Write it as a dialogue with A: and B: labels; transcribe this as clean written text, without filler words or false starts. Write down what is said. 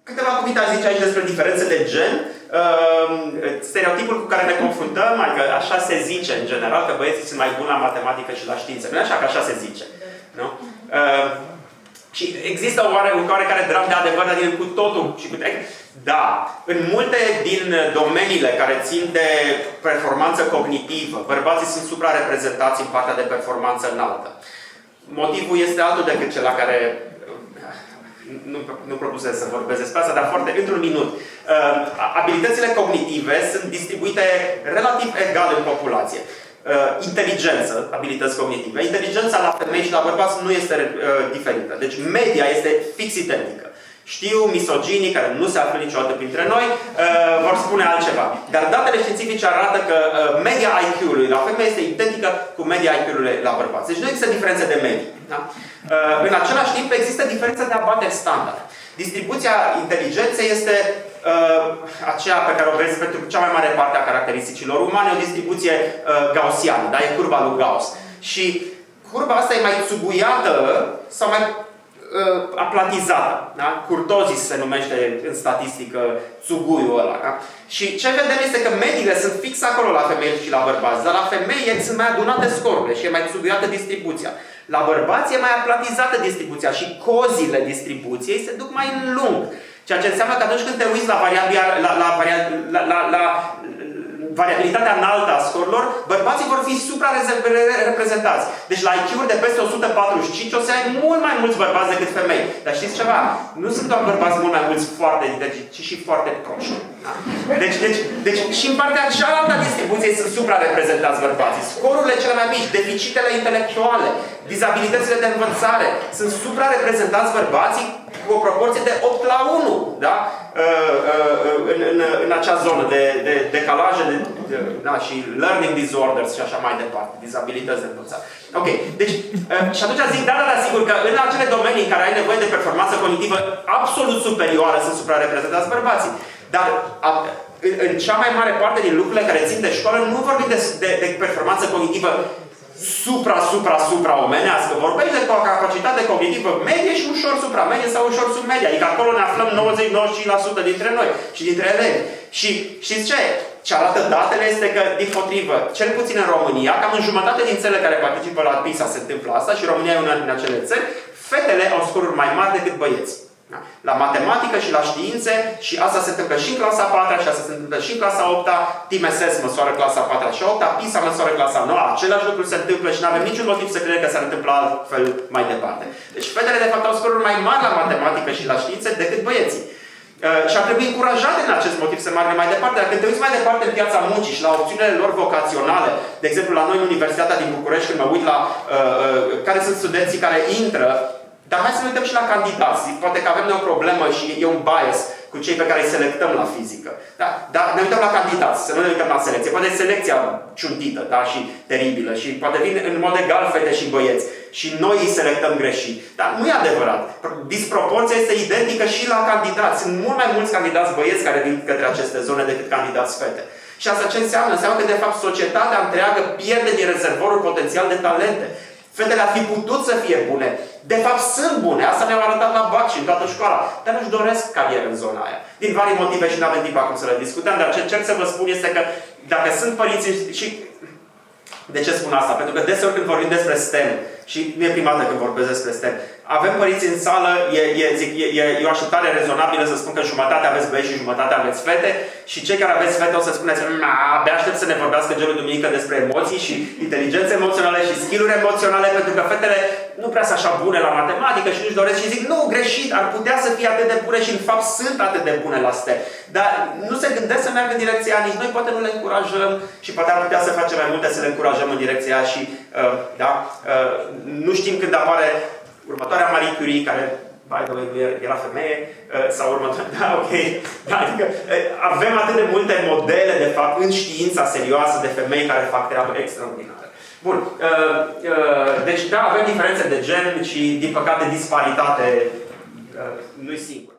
A: Câteva cuvinte aș zice aici despre diferențe de gen. Stereotipul cu care ne confruntăm, adică așa se zice în general, că băieții sunt mai buni la matematică și la științe. Nu e așa, că așa se zice. Nu? Și există un oarecare dram de adevăr, dar cu totul și cu trec. Da, în multe din domeniile care țin de performanță cognitivă, bărbații sunt suprareprezentați în partea de performanță înaltă. Motivul este altul decât cel la care nu propusez să vorbesc despre asta, dar foarte într-un minut. Abilitățile cognitive sunt distribuite relativ egal în populație. Inteligență, abilități cognitive. Inteligența la femei și la bărbați nu este diferită. Deci media este fix identică. Știu, misoginii, care nu se află niciodată printre noi, vor spune altceva. Dar datele științifice arată că media IQ-ului la femei este identică cu media IQ-ului la bărbați. Deci nu există diferențe de medii. Da? În același timp există diferențe de abateri standard. Distribuția inteligenței este aceea pe care o vezi pentru cea mai mare parte a caracteristicilor umane, o distribuție gaussiană, da? E curba lui Gauss. Și curba asta e mai țuguiată sau mai aplatizată. Da? Curtozis se numește în statistică țuguiul ăla. Da? Și ce vedem este că mediile sunt fix acolo la femei și la bărbați, dar la femei sunt mai adunate scorurile și e mai țuguiată distribuția. La bărbați e mai aplatizată distribuția și cozile distribuției se duc mai în lung. Ceea ce înseamnă că atunci când te uiți la variabilitatea înaltă a scorurilor, bărbații vor fi supra-reprezentați. Deci la IQ-uri de peste 145 o să ai mult mai mulți bărbați decât femei. Dar știți ceva? Nu sunt doar bărbați mult mai mulți foarte inteligenți, ci și foarte proști. Da? Deci și în partea cealaltă a distribuției sunt supra-reprezentați bărbații. Scorurile cele mai mici, deficitele intelectuale, dizabilitățile de învățare, sunt supra-reprezentați bărbații cu o proporție de 8 la 1. Da? În acea zonă de decalaje da, și learning disorders și așa mai departe, dizabilități de învățare. Ok, deci, și atunci zic, da, sigur că în acele domenii în care ai nevoie de performanță cognitivă absolut superioară sunt suprareprezentați bărbații. Dar în cea mai mare parte din lucrurile care țin de școală nu vorbim de performanță cognitivă supra omenească. Vorbești de o capacitate cognitivă medie și ușor supra-medie sau ușor sub-medie. Adică acolo ne aflăm 90-95% dintre noi și dintre elevi. Și știți ce? Ce arată datele este că, dimpotrivă, cel puțin în România, cam în jumătate din țările care participă la PISA se întâmplă asta și România e una din acele țări, fetele au scoruri mai mari decât băieți. Da? La matematică și la științe, și asta se întâmplă și în clasa 4-a, și asta se întâmplă și în clasa 8-a, TIMSS măsoară clasa 4-a și 8-a, PISA măsoară clasa 9-a, același lucru se întâmplă și nu avem niciun motiv să credem că s-ar întâmpla altfel mai departe. Deci fetele de fapt au scoruri mai mari la matematică și la științe decât băieții. Și ar trebui încurajate în acest motiv să meargă mai departe. Dar când te uiți mai departe în piața muncii și la opțiunile lor vocaționale, de exemplu la noi în Universitatea din București, când mă uit la care sunt studenții care intră, dar hai să ne uităm și la candidați. Poate că avem o problemă și e un bias cu cei pe care îi selectăm la fizică. Da? Dar ne uităm la candidați, să nu ne uităm la selecție. Poate selecția ciuntită, da? Și teribilă. Și poate vin în mod egal fete și băieți. Și noi îi selectăm greșit. Dar nu e adevărat. Disproporția este identică și la candidați. Sunt mult mai mulți candidați băieți care vin către aceste zone decât candidați fete. Și asta ce înseamnă? Înseamnă că, de fapt, societatea întreagă pierde din rezervorul potențial de talente. Fetele ar fi putut să fie bune. De fapt, sunt bune. Asta ne-au arătat la BAC și în toată școala. Dar nu-și doresc carieră în zona aia. Din vari motive și nu avem timp acum să le discutăm. Dar ce încerc să vă spun este că dacă sunt părinți și... De ce spun asta? Pentru că deseori când vorbim despre STEM, și nu e prima dată când vorbesc despre STEM, avem părinți în sală, e o așteptare rezonabilă să spun că jumătate aveți băieți și jumătate aveți fete și cei care aveți fete o să spuneți abia aștept să ne vorbească gelul duminică despre emoții și inteligență emoțională și skill-uri emoționale, pentru că fetele nu prea sunt așa bune la matematică și nu-și doresc și zic, nu, greșit, ar putea să fie atât de bune și în fapt sunt atât de bune la STEM. Dar nu se gândesc să meargă în direcția aia, nici noi poate nu le încurajăm și poate ar putea să facem mai multe să le încurajăm în direcția aia și nu știm când apare următoarea Marie Curie, care, by the way, era femeie, sau următoarea, da, ok. Da, adică avem atât de multe modele, de fapt, în știința serioasă de femei care fac treabă extraordinară. Bun. Deci, da, avem diferențe de gen și, din păcate, disparitate nu-i singur.